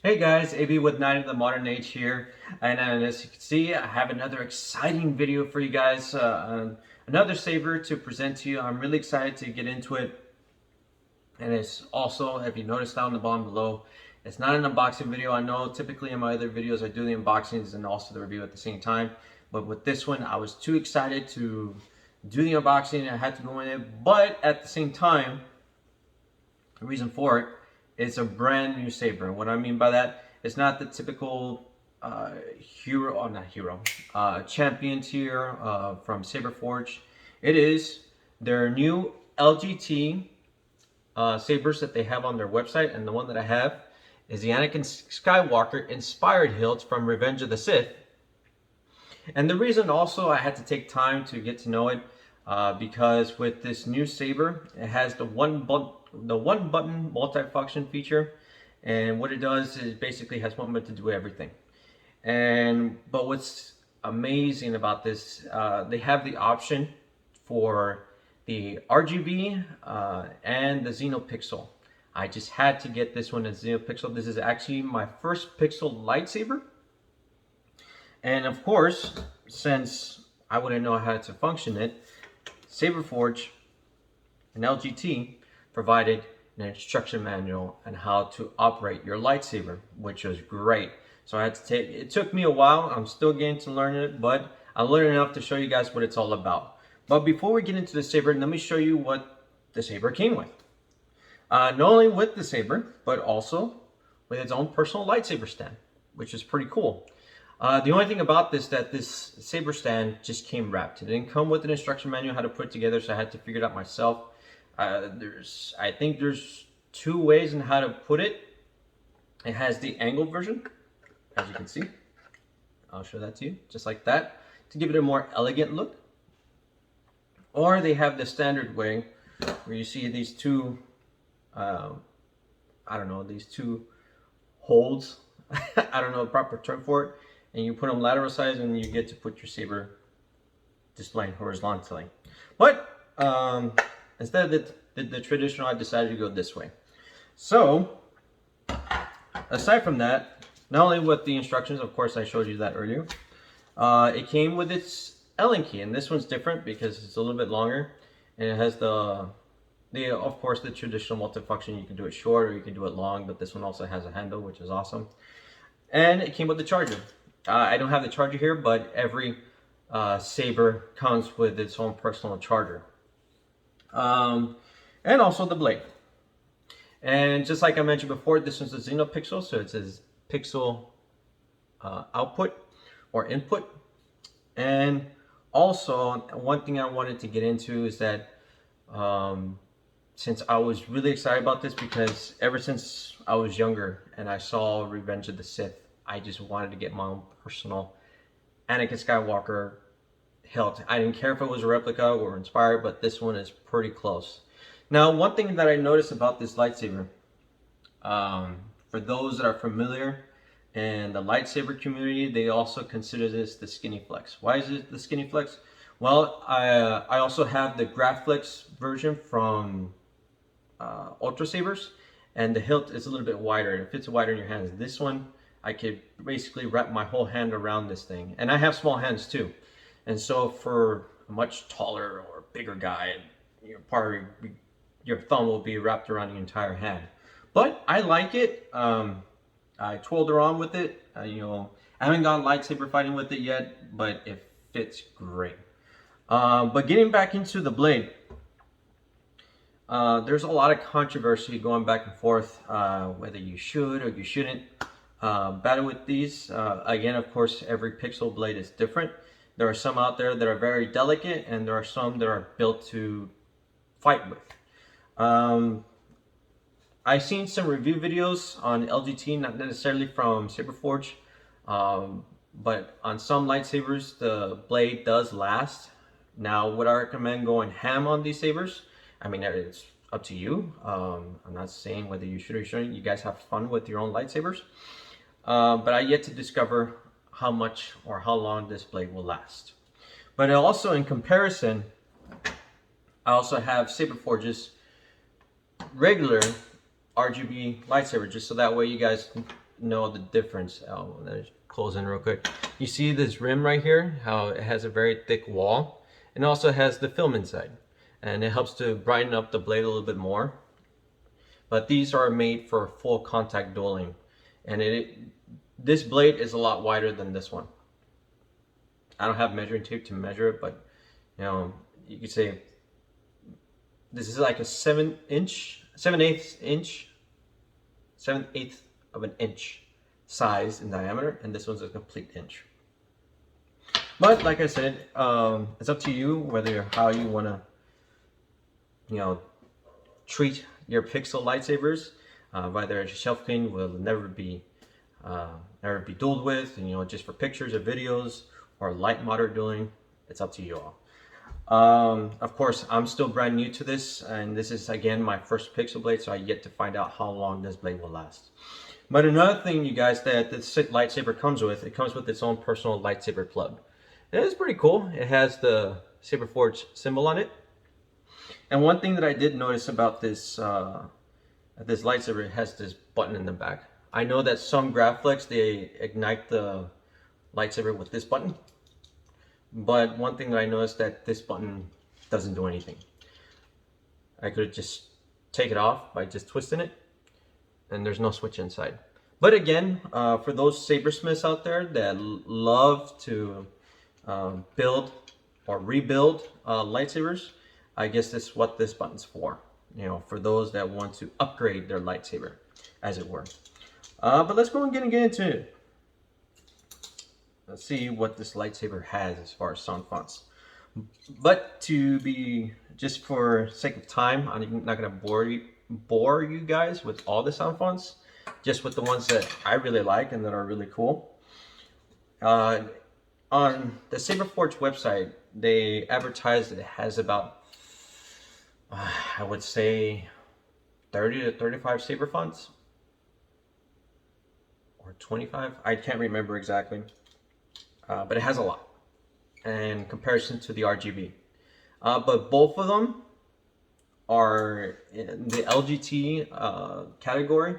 Hey guys, AB with Night of the Modern Age here, and as you can see, I have another exciting video for you guys, another saber to present to you. I'm really excited to get into it, and it's also, if you notice down the bottom below, it's not an unboxing video. I know typically in my other videos I do the unboxings and also the review at the same time, but with this one I was too excited to do the unboxing. I had to go in it, but at the same time, the reason for it, it's a brand new saber. And what I mean by that, it's not the typical hero, not hero, champion tier from Saberforge. It is their new LGT sabers that they have on their website, and the one that I have is the Anakin Skywalker inspired hilt from Revenge of the Sith. And the reason also I had to take time to get to know it, because with this new saber, it has the one button multifunction feature, and what it does is basically has one button to do everything. But what's amazing about this, they have the option for the RGB and the Xenopixel. I just had to get this one as Xenopixel. This is actually my first pixel lightsaber. And of course, since I wouldn't know how to function it, Saberforge and LGT provided an instruction manual on how to operate your lightsaber, which was great. So I had to take, it took me a while. I'm still getting to learn it, but I learned enough to show you guys what it's all about. But before we get into the saber, let me show you what the saber came with. Not only with the saber, but also with its own personal lightsaber stand, which is pretty cool. The only thing about this, that this saber stand just came wrapped. It didn't come with an instruction manual how to put it together, so I had to figure it out myself. I think there's two ways in how to put it. It has the angled version, as you can see. I'll show that to you, just like that, to give it a more elegant look. Or they have the standard way, where you see these two, I don't know, these two holds. I don't know the proper term for it. And you put them lateral size, and you get to put your saber displaying horizontally. But instead of the traditional, I decided to go this way. So aside from that, not only with the instructions, of course I showed you that earlier, it came with its Allen key, and this one's different because it's a little bit longer, and it has the of course the traditional multifunction. You can do it short or you can do it long, but this one also has a handle, which is awesome. And it came with the charger. I don't have the charger here, but every saber comes with its own personal charger. And also the blade. And just like I mentioned before, this one's a Xenopixel, so it says pixel output or input. And also, one thing I wanted to get into is that since I was really excited about this, because ever since I was younger and I saw Revenge of the Sith, I just wanted to get my own personal Anakin Skywalker hilt. I didn't care if it was a replica or inspired, but this one is pretty close. Now, one thing that I noticed about this lightsaber, for those that are familiar in the lightsaber community, they also consider this the skinny flex. Why is it the skinny flex? Well, I also have the Graflex version from Ultra Sabers, and the hilt is a little bit wider. It fits wider in your hands. This one, I could basically wrap my whole hand around this thing. And I have small hands too. And so for a much taller or bigger guy, your thumb will be wrapped around your entire hand. But I like it. I twirled around with it. I haven't gone lightsaber fighting with it yet, but it fits great. But getting back into the blade, there's a lot of controversy going back and forth, whether you should or you shouldn't battle with these. Again, of course, every pixel blade is different. There are some out there that are very delicate, and there are some that are built to fight with. I've seen some review videos on LGT, not necessarily from Saberforge, but on some lightsabers, the blade does last. Now, would I recommend going ham on these sabers? I mean, it's up to you. I'm not saying whether you should or shouldn't. You guys have fun with your own lightsabers. But I yet to discover how much or how long this blade will last. But also in comparison, I also have Saberforge's regular RGB lightsaber, just so that way you guys know the difference. Let me close in real quick. You see this rim right here, how it has a very thick wall, and also has the film inside, and it helps to brighten up the blade a little bit more. But these are made for full contact dueling, and this blade is a lot wider than this one. I don't have measuring tape to measure it, but you know, you could say this is like a 7/8 of an inch size in diameter, and this one's a complete inch. But like I said, it's up to you whether how you want to, you know, treat your pixel lightsabers. Whether a shelf clean will never be dueled with, you know, just for pictures or videos, or light moderate dueling. It's up to you all. Of course, I'm still brand new to this, and this is again my first pixel blade, so I yet to find out how long this blade will last. But another thing, you guys, that this lightsaber comes with, it comes with its own personal lightsaber plug. It is pretty cool. It has the Saberforge symbol on it. And one thing that I did notice about this this lightsaber, it has this button in the back. I know that some Graflex, they ignite the lightsaber with this button. But one thing that I noticed, that this button doesn't do anything. I could just take it off by just twisting it, and there's no switch inside. But again, for those sabersmiths out there that love to build or rebuild lightsabers, I guess that's what this button's for. You know, for those that want to upgrade their lightsaber, as it were. But let's go and get into it. Let's see what this lightsaber has as far as sound fonts. But to be, just for sake of time, I'm not gonna bore you guys with all the sound fonts, just with the ones that I really like and that are really cool. On the Saberforge website, they advertise that it has about, I would say, 30 to 35 saber fonts, or 25. I can't remember exactly. But it has a lot in comparison to the RGB. But both of them are in the LGT category.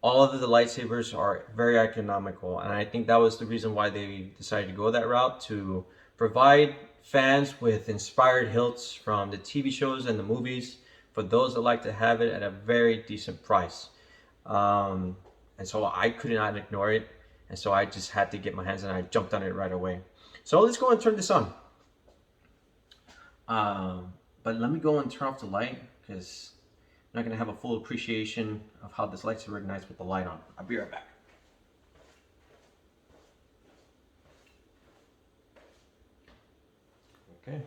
All of the lightsabers are very economical, and I think that was the reason why they decided to go that route, to provide fans with inspired hilts from the TV shows and the movies, for those that like to have it at a very decent price. And so I could not ignore it. And so I just had to get my hands on it. I jumped on it right away. So let's go and turn this on. But let me go and turn off the light, because I'm not going to have a full appreciation of how this lightsaber ignites with the light on. I'll be right back. Okay.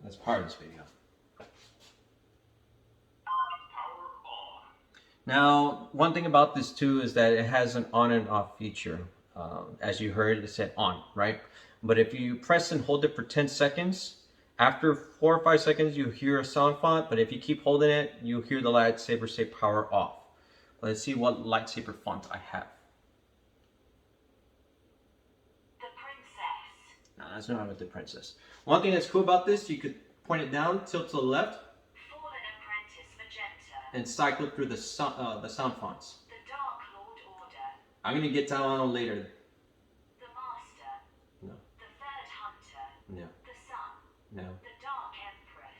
That's part of this video. Now, one thing about this too is that it has an on and off feature. As you heard, it said on, right? But if you press and hold it for 10 seconds, after 4 or 5 seconds, you hear a sound font. But if you keep holding it, you hear the lightsaber say power off. Let's see what lightsaber font I have. The Princess. No, that's not the Princess. One thing that's cool about this, you could point it down, tilt to the left, and cycle through the sound fonts. The Dark Lord Order. I'm going to get down on later. The Master. No. The Third Hunter. No. The Sun. No. The Dark Empress.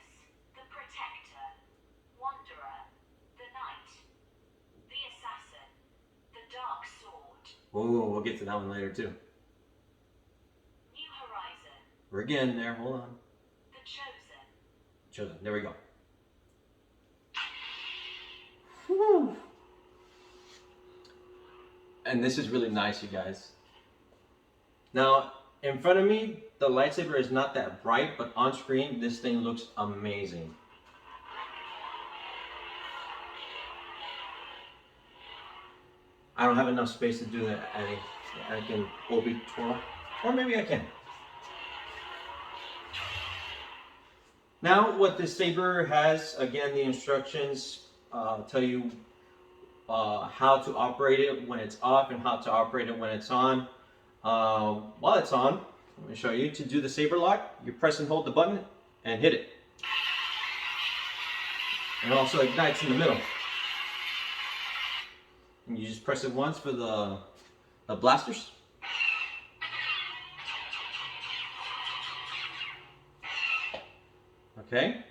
The Protector. Wanderer. The Knight. The Assassin. The Dark Sword. Oh, we'll get to that one later too. New Horizon. We're getting there. Hold on. The Chosen. Chosen. There we go. And this is really nice, you guys. Now, in front of me, the lightsaber is not that bright, but on screen, this thing looks amazing. I don't have enough space to do that. I can obi twirl, or maybe I can. Now, what this saber has, again, the instructions tell you how to operate it when it's off and how to operate it when it's on. While it's on, let me show you. To do the saber lock, you press and hold the button and hit it. It also ignites in the middle. And you just press it once for the blasters. Okay.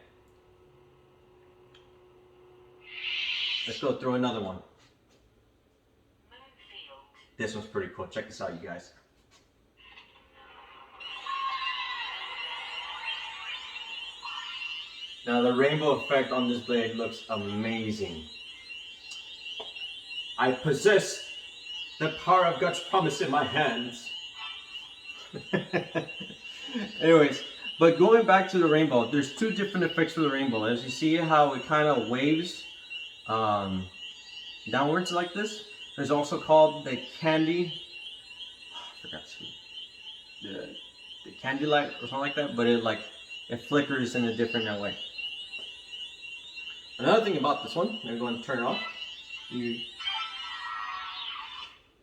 Let's go through another one. Moonfield. This one's pretty cool. Check this out, you guys. Now the rainbow effect on this blade looks amazing. I possess the power of God's promise in my hands. Anyways, but going back to the rainbow, there's two different effects for the rainbow. As you see how it kind of waves downwards like this. There's also called the candy. I forgot the candy light or something like that, but it flickers in a different way. Another thing about this one, I'm going to turn it off.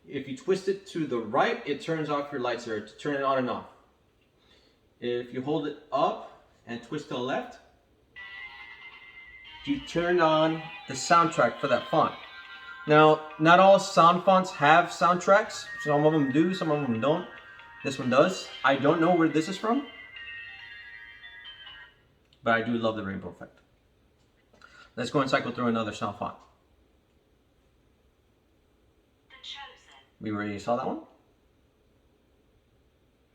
If you twist it to the right, it turns off your lightsaber to turn it on and off. If you hold it up and twist to the left, you turn on the soundtrack for that font. Now, not all sound fonts have soundtracks. Some of them do, some of them don't. This one does. I don't know where this is from, but I do love the rainbow effect. Let's go and cycle through another sound font. The Chosen. We already saw that one.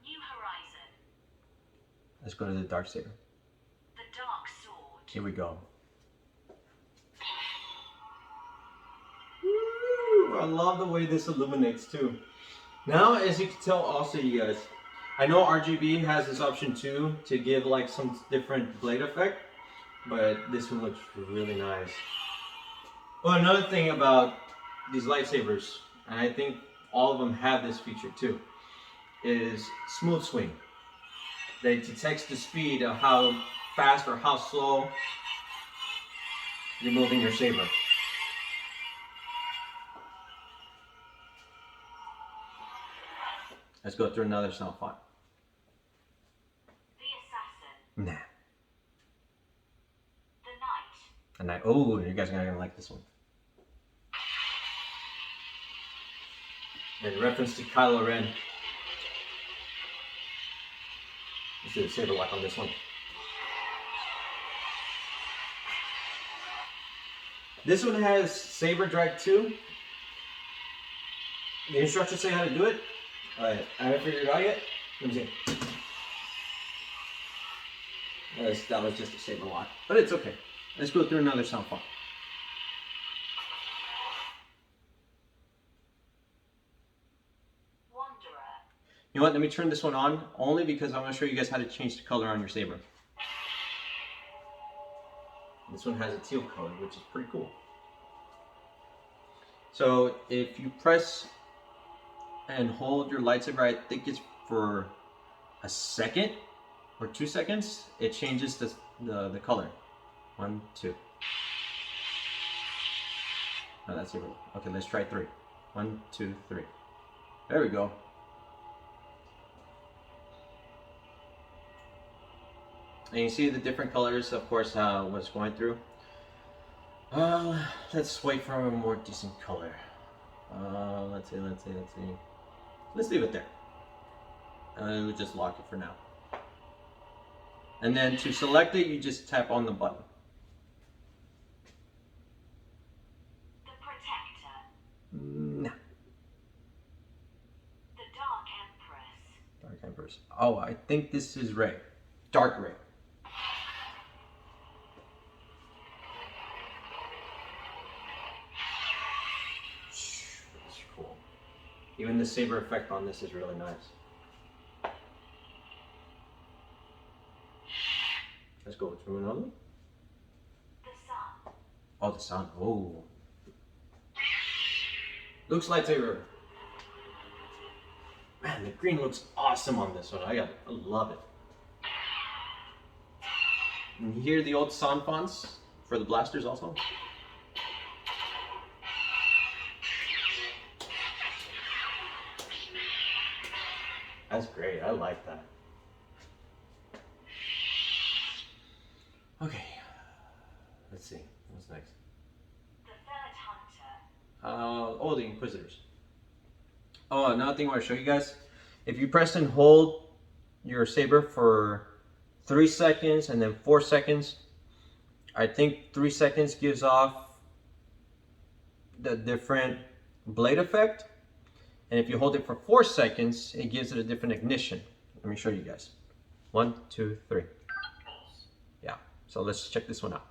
New Horizon. Let's go to the dark saber. The Dark Sword. Here we go. Woo, I love the way this illuminates too. Now, as you can tell also, you guys, I know RGB has this option too to give like some different blade effect, but this one looks really nice. Well, another thing about these lightsabers, and I think all of them have this feature too, is smooth swing. They detect the speed of how fast or how slow you're moving your saber. Let's go through another sound font. The Assassin. Nah. The Knight. And oh, you guys are gonna like this one. In reference to Kylo Ren. Let's do the saber lock on this one. This one has saber drag too. The instructions say how to do it. Alright, I haven't figured it out yet. Let me see. That was just a saber lock, but it's okay. Let's go through another sound font. Wanderer. You know what? Let me turn this one on only because I want to show you guys how to change the color on your saber. This one has a teal color, which is pretty cool. So if you press and hold your lightsaber, I think it's for a second or 2 seconds, it changes the color. 1, 2. Oh, that's it. Okay, let's try 3. 1, 2, 3. There we go. And you see the different colors, of course, what's going through. Let's wait for a more decent color. Let's see. Let's leave it there. And we'll just lock it for now. And then to select it, you just tap on the button. The Protector. Nah. The Dark Empress. Dark Empress. Oh, I think this is Rey. Dark Rey. That's cool. Even the saber effect on this is really nice. Let's go through another one. The Sun. Oh, the sun. Oh. Luke's lightsaber. Man, the green looks awesome on this one. I love it. And you hear the old sound fonts for the blasters also? That's great. I like that. Okay. Let's see. What's next? The Third Hunter. oh, the Inquisitors. Oh, another thing I want to show you guys. If you press and hold your saber for 3 seconds and then 4 seconds, I think 3 seconds gives off the different blade effect. And if you hold it for 4 seconds, it gives it a different ignition. Let me show you guys. 1, 2, 3. Yeah, so let's check this one out.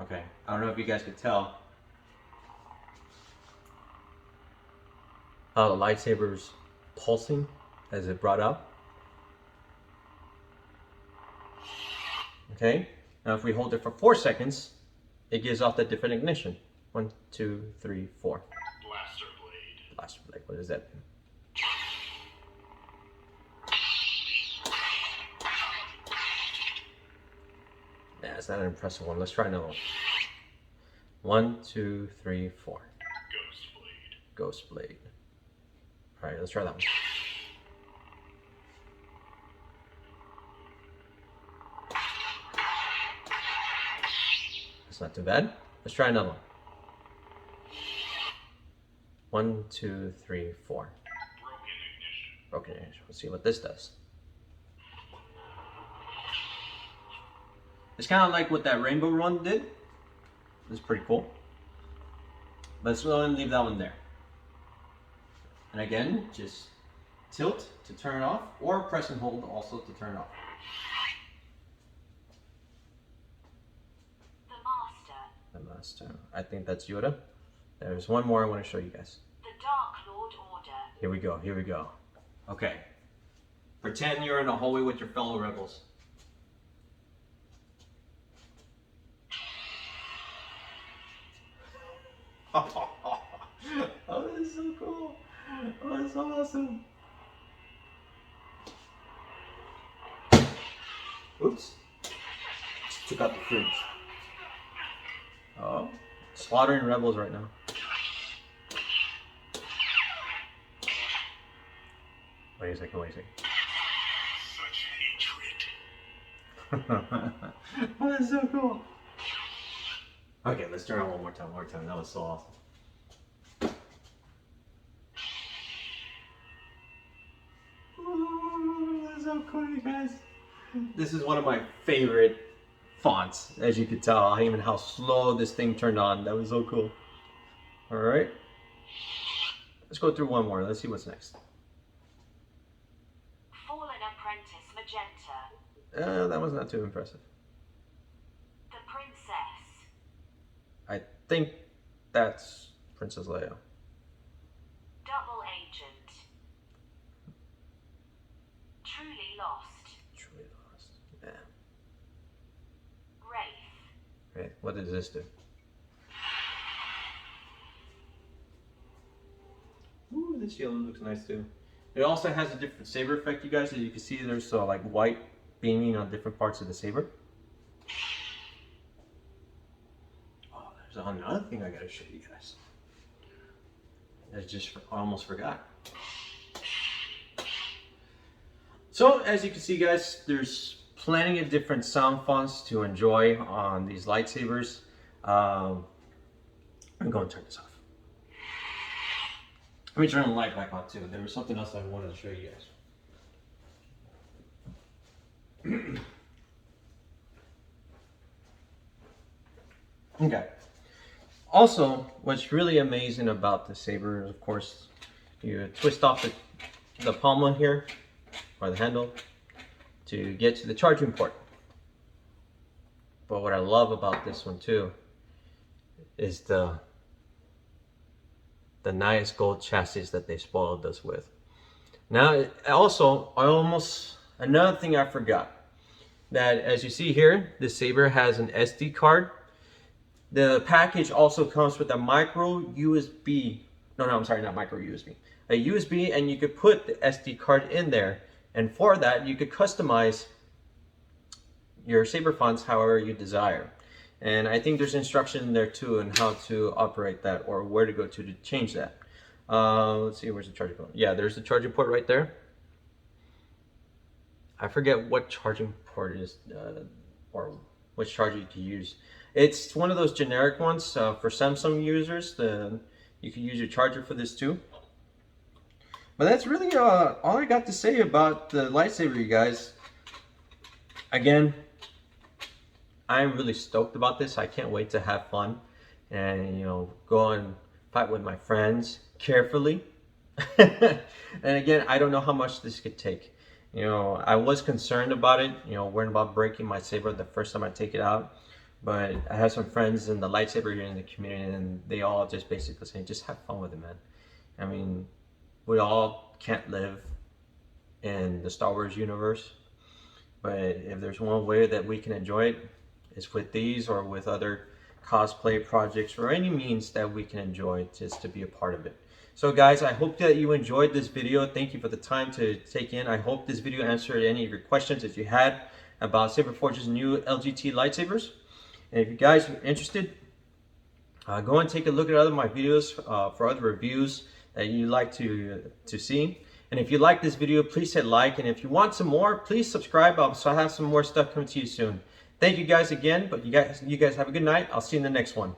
Okay, I don't know if you guys can tell how the lightsaber's pulsing as it brought up. Okay, now if we hold it for 4 seconds, it gives off that different ignition. 1, 2, 3, 4. Blaster blade. Blaster blade, what is that? Yeah, it's not an impressive one. Let's try another one. 1, 2, 3, 4. Ghost blade. Ghost blade. All right, let's try that one. That's not too bad. Let's try another one. 1, 2, 3, 4. Broken ignition. Broken ignition. Let's see what this does. It's kind of like what that rainbow run did. It's pretty cool. Let's go ahead and leave that one there. And again, just tilt to turn it off, or press and hold also to turn it off. The Master. The Master. I think that's Yoda. There's one more I want to show you guys. The Dark Lord Order. Here we go, here we go. Okay. Pretend you're in a hallway with your fellow rebels. Oh, this is so cool. Oh, that's so awesome. Oops. Took out the fridge. Oh, slaughtering rebels right now. Wait a second, wait a second. Such hatred. Oh, that's so cool. Okay, let's turn on one more time, That was so awesome. Ooh, that's so cool, you guys. This is one of my favorite fonts, as you could tell, even how slow this thing turned on. That was so cool. All right. Let's go through one more. Let's see what's next. Fallen Apprentice Magenta. That was not too impressive. The Princess. I think that's Princess Leia. Double Agent. Truly Lost. Truly lost. Yeah. Wraith. Right. What does this do? Ooh, this yellow looks nice too. It also has a different saber effect, you guys. As you can see, there's like white beaming on different parts of the saber. Oh, there's another thing I gotta show you guys. I almost forgot. So, as you can see, guys, there's plenty of different sound fonts to enjoy on these lightsabers. I'm going to turn this off. Let me turn the light back on too. There was something else I wanted to show you guys. Okay. Also, what's really amazing about the saber is, of course, you twist off the pommel here, or the handle, to get to the charging port. But what I love about this one too is the nice gold chassis that they spoiled us with. Now, also, another thing I forgot, that as you see here, the saber has an SD card. The package also comes with a micro USB. I'm sorry, not micro USB. A USB, and you could put the SD card in there. And for that, you could customize your saber fonts however you desire. And I think there's instruction in there too on how to operate that, or where to go to change that. Let's see, where's the charging port? Yeah, there's the charging port right there. I forget what charging port is or which charger to use. It's one of those generic ones for Samsung users. You can use your charger for this too. But that's really all I got to say about the lightsaber, you guys. Again, I'm really stoked about this. I can't wait to have fun and, you know, go and fight with my friends carefully. And again, I don't know how much this could take. You know, I was concerned about it, you know, worrying about breaking my saber the first time I take it out. But I have some friends in the lightsaber here in the community, and they all just basically say, just have fun with it, man. I mean, we all can't live in the Star Wars universe, but if there's one way that we can enjoy it, it's with these or with other cosplay projects or any means that we can enjoy just to be a part of it. So guys, I hope that you enjoyed this video. Thank you for the time to take in. I hope this video answered any of your questions if you had about Saberforge's new LGT lightsabers. And if you guys are interested, go and take a look at other my videos for other reviews that you like to see. And if you like this video, please hit like. And if you want some more, please subscribe. So I have some more stuff coming to you soon. Thank you guys again. But you guys have a good night. I'll see you in the next one.